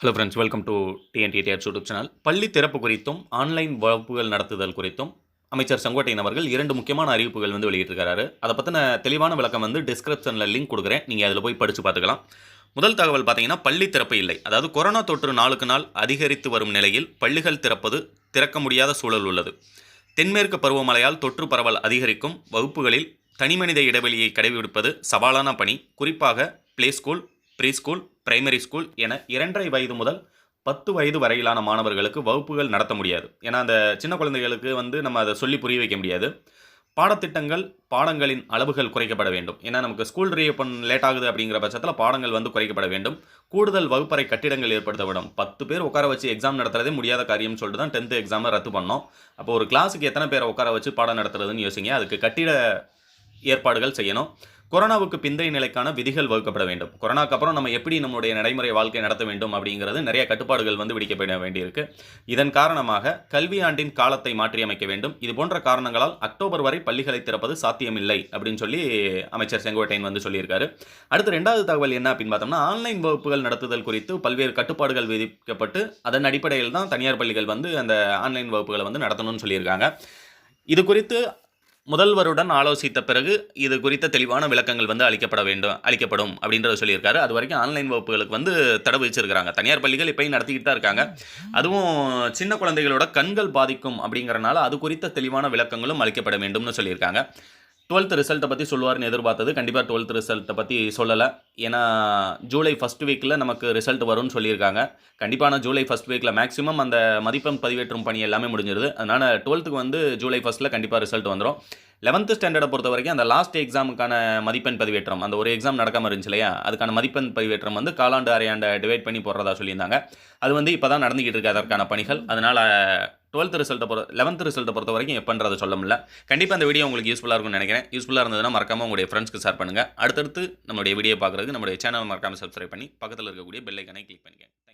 Hello friends, welcome to TNTDR YouTube channel. பள்ளி திறப்பு குறித்தும் ஆன்லைன் வகுப்புகள் நடத்துதல் குறித்தும் அமைச்சர் செங்கோட்டையன் அவர்கள் 2 முக்கியமான அறிவிப்புகள் வெளியிட்டிருக்காரு. அதை பற்றின தெளிவான விளக்கம் டிஸ்கிரிப்ஷனில் லிங்க் கொடுக்குறேன். நீங்கள் அதில் போய் படித்து பார்த்துக்கலாம். முதல் தகவல் பார்த்தீங்கன்னா, பள்ளி திறப்பு இல்லை. அதாவது கொரோனா தொற்று நாளுக்கு நாள் அதிகரித்து வரும் நிலையில் பள்ளிகள் திறக்க முடியாத சூழல் உள்ளது. தென்மேற்கு பருவமழையால் தொற்று பரவல் அதிகரிக்கும் வகுப்புகளில் தனிமனித இடைவெளியை கடைபிடிப்பது சவாலான பணி. குறிப்பாக play school, pre school, primary school என 2.5 வயது முதல் 10 வயது வரையிலான மாணவர்களுக்கு வகுப்புகள் நடத்த முடியாது. ஏன்னா அந்த சின்ன குழந்தைகளுக்கு நம்ம அதை சொல்லி புரிய வைக்க முடியாது. பாடத்திட்டங்கள், பாடங்களின் அளவுகள் குறைக்கப்பட வேண்டும். ஏன்னா நமக்கு ஸ்கூல் ரீஓப்பன் லேட் ஆகுது அப்படிங்கிற பட்சத்தில் பாடங்கள் குறைக்கப்பட வேண்டும். கூடுதல் வகுப்பறை கட்டிடங்கள் ஏற்படுத்தப்படும். 10 பேர் உட்கார வச்சு எக்ஸாம் நடத்துறதே முடியாத காரியம்னு சொல்லிட்டு தான் 10th எக்ஸாமை ரத்து பண்ணோம். அப்போ ஒரு கிளாஸுக்கு எத்தனை பேரை உட்கார வச்சு பாடம் நடத்துறதுன்னு யோசிங்க. அதுக்கு கட்டிட ஏற்பாடுகள் செய்யணும். கொரோனாவுக்கு பிந்தைய நிலைக்கான விதிகள் வகுக்கப்பட வேண்டும். கொரோனாக்கு அப்புறம் நம்ம எப்படி நம்மளுடைய நடைமுறை வாழ்க்கை நடத்த வேண்டும் அப்படிங்கிறது நிறைய கட்டுப்பாடுகள் விதிக்கப்பட வேண்டியிருக்கு. இதன் காரணமாக கல்வி ஆண்டின் காலத்தை மாற்றியமைக்க வேண்டும். இது போன்ற காரணங்களால் அக்டோபர் வரை பள்ளிகளை திறப்பது சாத்தியமில்லை அப்படின்னு சொல்லி அமைச்சர் செங்கோட்டையன் சொல்லியிருக்காரு. அடுத்து 2வது தகவல் என்ன அப்படின்னு பார்த்தோம்னா, ஆன்லைன் வகுப்புகள் நடத்துதல் குறித்து பல்வேறு கட்டுப்பாடுகள் விதிக்கப்பட்டு அதன் அடிப்படையில் தான் தனியார் பள்ளிகள் அந்த ஆன்லைன் வகுப்புகளை நடத்தணும்னு சொல்லியிருக்காங்க. இது குறித்து முதல்வருடன் ஆலோசித்த பிறகு இது குறித்த தெளிவான விளக்கங்கள் அளிக்கப்படும் அப்படின்றத சொல்லியிருக்காரு. அது வரைக்கும் ஆன்லைன் வகுப்புகளுக்கு தடை வச்சிருக்காங்க. தனியார் பள்ளிகள் இப்பயும் நடத்திக்கிட்டு தான் இருக்காங்க. அதுவும் சின்ன குழந்தைகளோட கண்கள் பாதிக்கும் அப்படிங்கிறனால அது குறித்த தெளிவான விளக்கங்களும் அளிக்கப்பட வேண்டும்னு சொல்லியிருக்காங்க. 12th ரிசல்ட்டை பற்றி சொல்லுவார்னு எதிர்பார்த்தது. கண்டிப்பாக 12th ரிசல்ட்டை பற்றி சொல்லலை. ஏன்னா ஜூலை ஃபஸ்ட் வீக்கில் நமக்கு ரிசல்ட் வரும்னு சொல்லியிருக்காங்க. கண்டிப்பான ஜூலை ஃபஸ்ட் வீக்கில் மேக்ஸிமம் அந்த மதிப்பெண் பதிவேற்றும் பணி எல்லாமே முடிஞ்சிருது. அதனால் 12th ஜூலை ஃபஸ்ட்டில் கண்டிப்பாக ரிசல்ட் வந்துடும். 11th ஸ்டாண்டர்டை பொறுத்த வரைக்கும் அந்த லாஸ்ட் எக்ஸாமுக்கான மதிப்பெண் பதிவேற்றம், அந்த ஒரு எக்ஸாம் நடக்காமல் இருந்துச்சு இல்லையா, அதுக்கான மதிப்பெண் பதிவேற்றம் காலாண்டு அரையாண்டை டிவைட் பண்ணி போடுறதா சொல்லியிருந்தாங்க. அது இப்போ தான் நடந்துக்கிட்டு இருக்குது அதற்கான பணிகள். அதனால் 11th ரிசல்ட்டை பொறுத்த வரைக்கும் எப்போன்றதை சொல்ல முடியல. கண்டிப்பாக அந்த வீடியோ உங்களுக்கு யூஸ்ஃபுல்லாக இருக்கும்னு நினைக்கிறேன். யூஸ்ஃபுல்லாக இருந்ததுன்னா மறக்காமல் உங்களுடைய ஃப்ரெண்ட்ஸ்க்கு ஷேர் பண்ணுங்கள். அடுத்தடுத்து நம்மளுடைய வீடியோ பார்க்குறதுக்கு நம்மளுடைய சேனல் மறக்காமல் சப்ஸ்கிரைப் பண்ணி பக்கத்தில் இருக்கக்கூடிய பெல் ஐக்கனை கிளிக் பண்ணிக்கங்க.